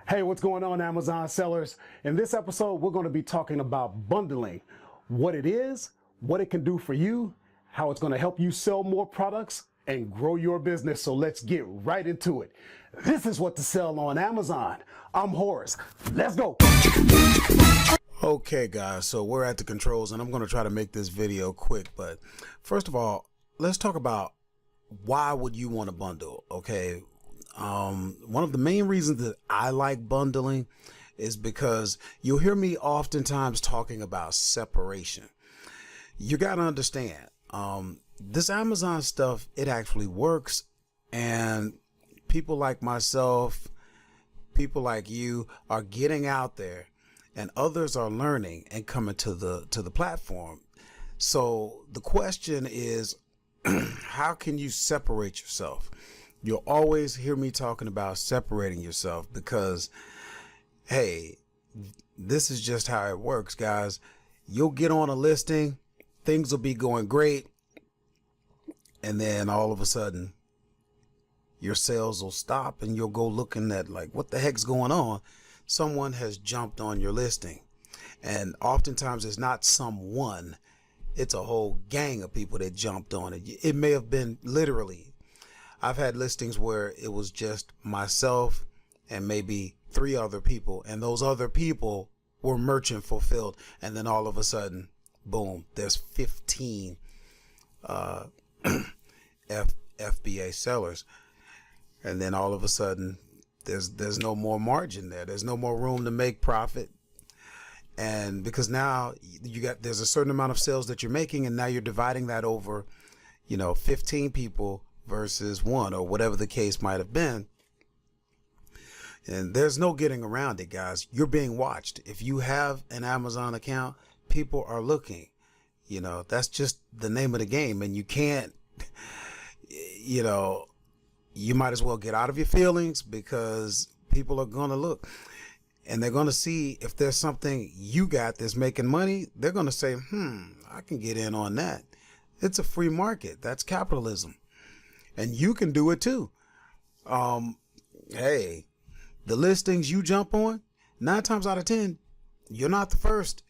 Hey, what's going on, Amazon sellers? In this episode, we're going to be talking about bundling, what it is, what it can do for you, how it's going to help you sell more products and grow your business. So let's get right into it. This is what to sell on Amazon. I'm Horace. Let's go. Okay, guys, so we're at the controls and I'm going to try to make this video quick. But first of all, let's talk about why would you want to bundle, okay? One of the main reasons that I like bundling is because you'll hear me oftentimes talking about separation. You got to understand, this Amazon stuff, it actually works, and people like myself, people like you are getting out there, and others are learning and coming to the platform. So the question is, how can you separate yourself? You'll always hear me talking about separating yourself because, hey, this is just how it works, guys. You'll get on a listing, things will be going great, and then all of a sudden, your sales will stop and you'll go looking at like, what the heck's going on? Someone has jumped on your listing. And oftentimes it's not someone, it's a whole gang of people that jumped on it. It may have been literally, I've had listings where it was just myself and maybe 3 other people, and those other people were merchant fulfilled. And then all of a sudden, boom, there's 15 FBA sellers. And then all of a sudden, there's no more margin there. There's no more room to make profit. And because now there's a certain amount of sales that you're making, and now you're dividing that over, 15 people versus 1, or whatever the case might have been. And there's no getting around it, guys. You're being watched. If you have an Amazon account, people are looking. That's just the name of the game. And you can't, you might as well get out of your feelings, because people are going to look and they're going to see if there's something you got that's making money. They're going to say, I can get in on that. It's a free market. That's capitalism. And you can do it too. Hey, the listings you jump on, 9 times out of 10, you're not the first.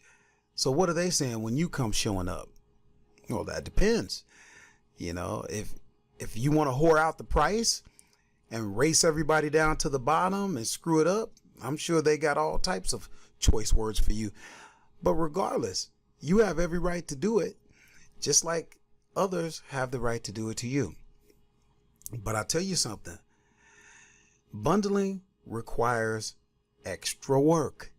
So what are they saying when you come showing up? Well, that depends. If you want to whore out the price and race everybody down to the bottom and screw it up, I'm sure they got all types of choice words for you. But regardless, you have every right to do it, just like others have the right to do it to you. But I'll tell you something, bundling requires extra work.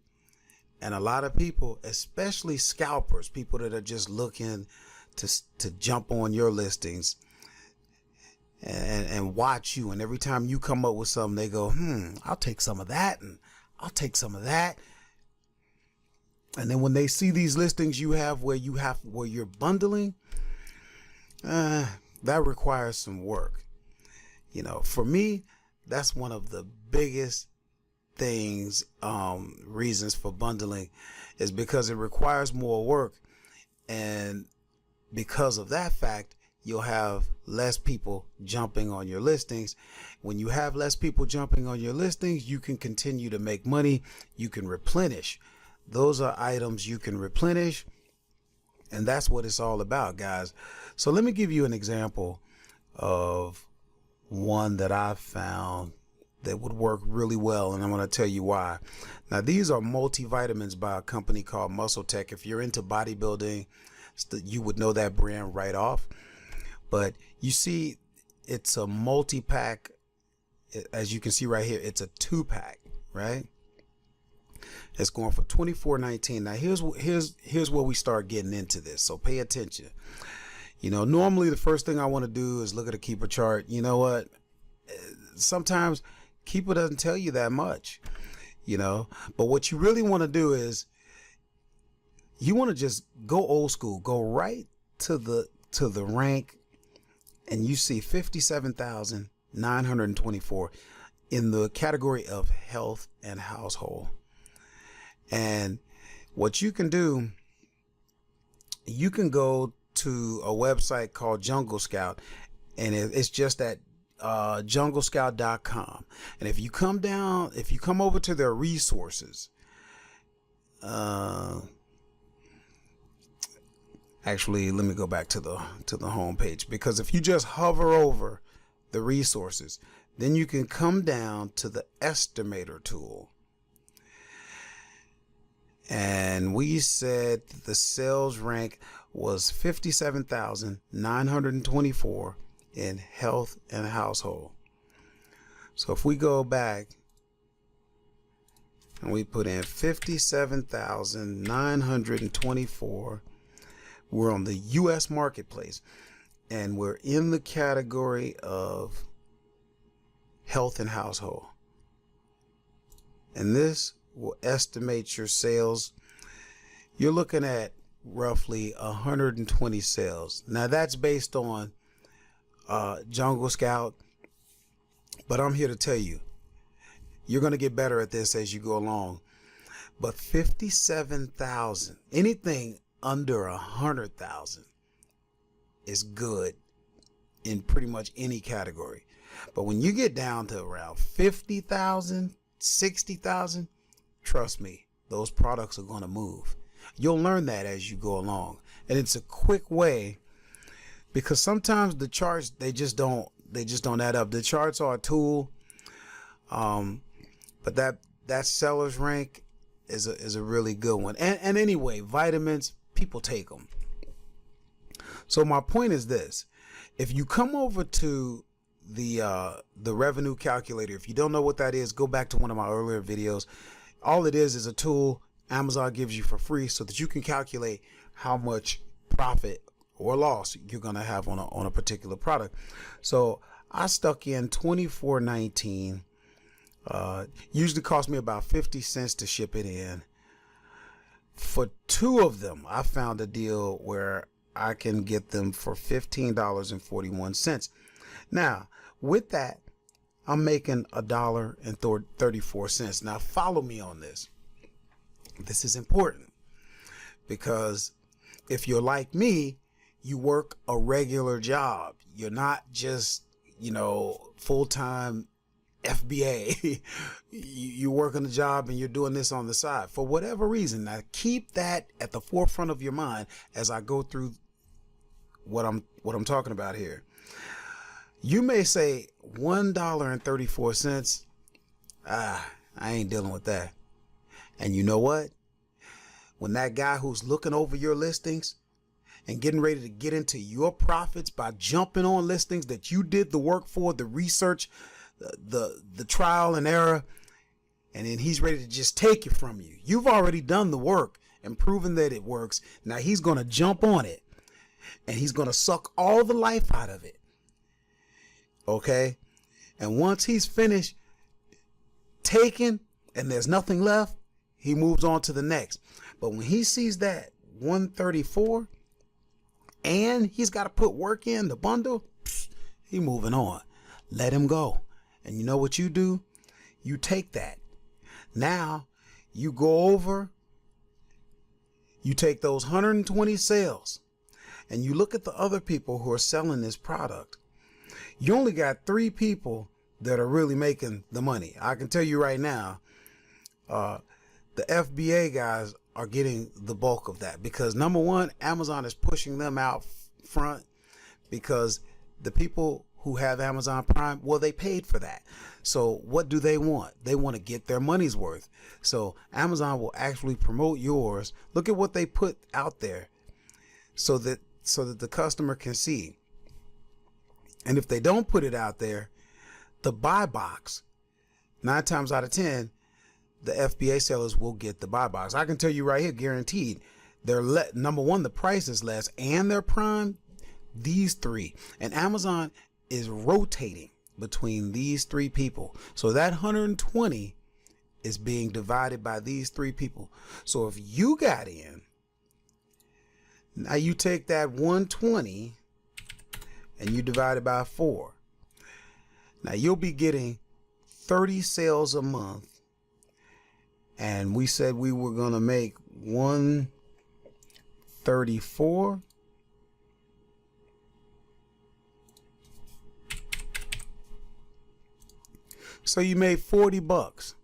And a lot of people, especially scalpers, people that are just looking to jump on your listings and watch you. And every time you come up with something, they go, I'll take some of that, and I'll take some of that. And then when they see these listings you have where you're bundling, that requires some work. For me, that's one of the biggest things, reasons for bundling, is because it requires more work. And because of that fact, you'll have less people jumping on your listings. When you have less people jumping on your listings, you can continue to make money. You can replenish. Those are items you can replenish. And that's what it's all about, guys. So let me give you an example of one that I found that would work really well, and I'm going to tell you why. Now, these are multivitamins by a company called Muscle Tech. If you're into bodybuilding, you would know that brand right off. But you see, it's a multi-pack. As you can see right here, it's a 2-pack, right? It's going for $24.19. Now, here's where we start getting into this. So pay attention. Normally the first thing I want to do is look at a Keeper chart. You know what? Sometimes Keeper doesn't tell you that much, but what you really want to do is you want to just go old school, go right to the rank, and you see 57,924 in the category of health and household. And what you can do, you can go to a website called Jungle Scout, and it's just that junglescout.com, and if you come over to their resources, actually, let me go back to the home page, because if you just hover over the resources, then you can come down to the estimator tool. And we said the sales rank was 57,924 in health and household. So if we go back and we put in 57,924, we're on the US marketplace, and we're in the category of health and household. And this will estimate your sales. You're looking at roughly 120 sales. Now that's based on Jungle Scout, but I'm here to tell you, you're going to get better at this as you go along. But 57,000, anything under 100,000 is good in pretty much any category. But when you get down to around 50,000, 60,000, trust me, those products are going to move. You'll learn that as you go along, and it's a quick way, because sometimes the charts, they just don't add up. The charts are a tool, but that seller's rank is a really good one. And anyway, vitamins, people take them. So my point is this: if you come over to the revenue calculator, if you don't know what that is, go back to one of my earlier videos. All it is a tool Amazon gives you for free so that you can calculate how much profit or loss you're going to have on a particular product. So I stuck in $24.19. Usually cost me about 50 cents to ship it in. For two of them, I found a deal where I can get them for $15.41. Now, with that, I'm making $1.34. Now, follow me on this. This is important, because if you're like me, you work a regular job. You're not just, full-time FBA. You're working a job and you're doing this on the side for whatever reason. Now, keep that at the forefront of your mind as I go through what I'm talking about here. You may say $1.34. I ain't dealing with that. And you know what? When that guy who's looking over your listings and getting ready to get into your profits by jumping on listings that you did the work for, the research, the trial and error, and then he's ready to just take it from you. You've already done the work and proven that it works. Now he's going to jump on it, and he's going to suck all the life out of it. Okay? And once he's finished taking and there's nothing left, he moves on to the next. But when he sees that 134 and he's got to put work in the bundle, he moving on. Let him go. And you know what you do? You take that. Now you go over, you take those 120 sales, and you look at the other people who are selling this product. You only got 3 people that are really making the money. I can tell you right now, the FBA guys are getting the bulk of that, because number one, Amazon is pushing them out front, because the people who have Amazon Prime, well, they paid for that. So what do they want? They want to get their money's worth. So Amazon will actually promote yours. Look at what they put out there so that the customer can see. And if they don't put it out there, the buy box, 9 times out of 10, the FBA sellers will get the buy box. I can tell you right here, guaranteed. Number one, the price is less, and they're prime. These 3, and Amazon is rotating between these 3 people. So that 120 is being divided by these 3 people. So if you got in, now you take that 120 and you divide it by 4. Now you'll be getting 30 sales a month. And we said we were going to make 134. So you made 40 bucks.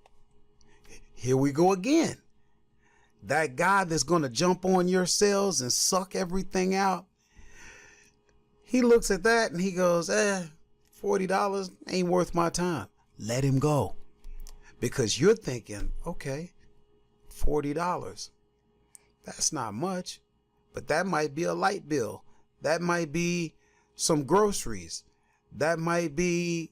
Here we go again. That guy that's going to jump on your sales and suck everything out, he looks at that and he goes, $40 ain't worth my time. Let him go. Because you're thinking, okay, $40. That's not much, but that might be a light bill. That might be some groceries. That might be,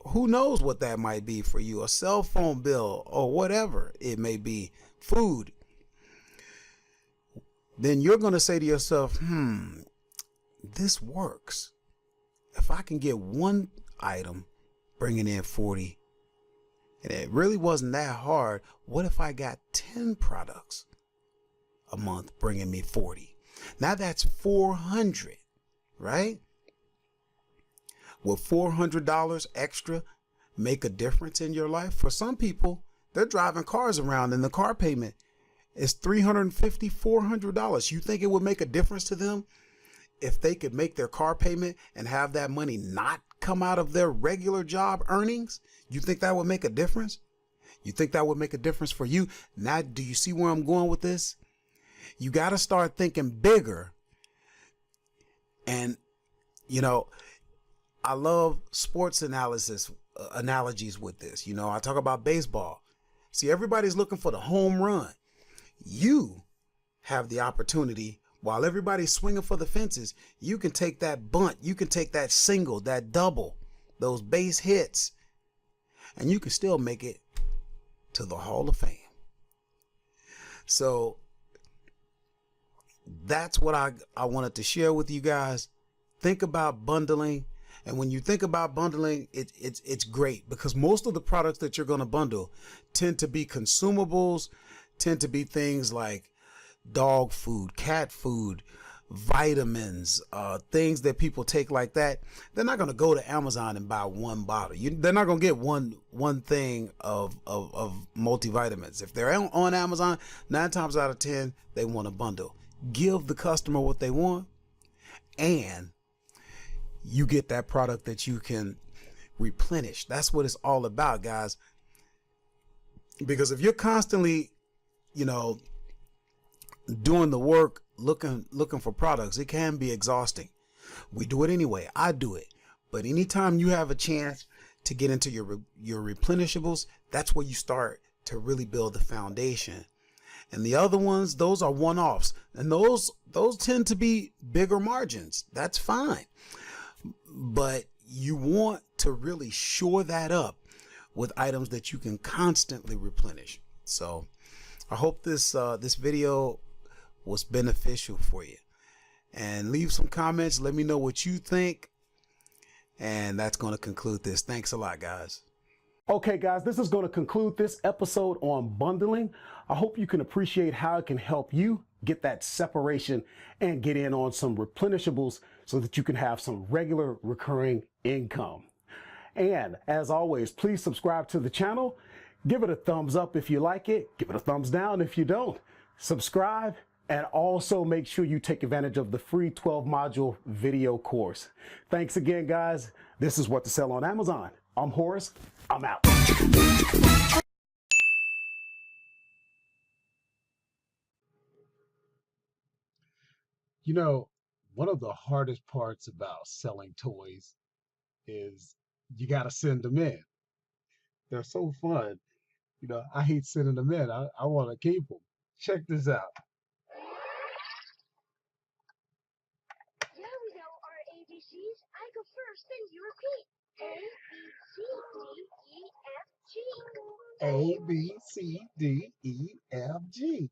who knows what that might be for you, a cell phone bill or whatever it may be, food. Then you're going to say to yourself, this works. If I can get one item bringing in 40, and it really wasn't that hard, what if I got 10 products a month bringing me 40? Now that's 400, right? Will $400 extra make a difference in your life? For some people, they're driving cars around and the car payment is $350, $400. You think it would make a difference to them if they could make their car payment and have that money not come out of their regular job earnings? You think that would make a difference? You think that would make a difference for you? Now, do you see where I'm going with this? You got to start thinking bigger. And, you know, I love sports analogies with this. You know, I talk about baseball. See, everybody's looking for the home run. You have the opportunity, while everybody's swinging for the fences, you can take that bunt, you can take that single, that double, those base hits, and you can still make it to the Hall of Fame. So that's what I wanted to share with you guys. Think about bundling. And when you think about bundling, it's great because most of the products that you're going to bundle tend to be consumables, tend to be things like dog food, cat food, vitamins, things that people take like that. They're not going to go to Amazon and buy one bottle. They're not going to get one thing of multivitamins. If they're on Amazon, 9 times out of 10, they want a bundle. Give the customer what they want, and you get that product that you can replenish. That's what it's all about, guys. Because if you're constantly, doing the work, looking for products, it can be exhausting. We do it anyway. I do it. But anytime you have a chance to get into your replenishables, that's where you start to really build the foundation. And the other ones, those are one-offs. And those tend to be bigger margins. That's fine. But you want to really shore that up with items that you can constantly replenish. So I hope this video was beneficial for you. And leave some comments. Let me know what you think. And that's going to conclude this. Thanks a lot, guys. Okay, guys, this is going to conclude this episode on bundling. I hope you can appreciate how it can help you get that separation and get in on some replenishables so that you can have some regular recurring income. And as always, please subscribe to the channel. Give it a thumbs up if you like it. Give it a thumbs down if you don't. Subscribe, and also make sure you take advantage of the free 12-module video course. Thanks again, guys. This is What to Sell on Amazon. I'm Horace. I'm out. One of the hardest parts about selling toys is you got to send them in. They're so fun. I hate sending them in. I want to keep them. Check this out. Now we know our ABCs. I go first, then you repeat. A, B, C, D, E, F, G. A, B, C, D, E, F, G.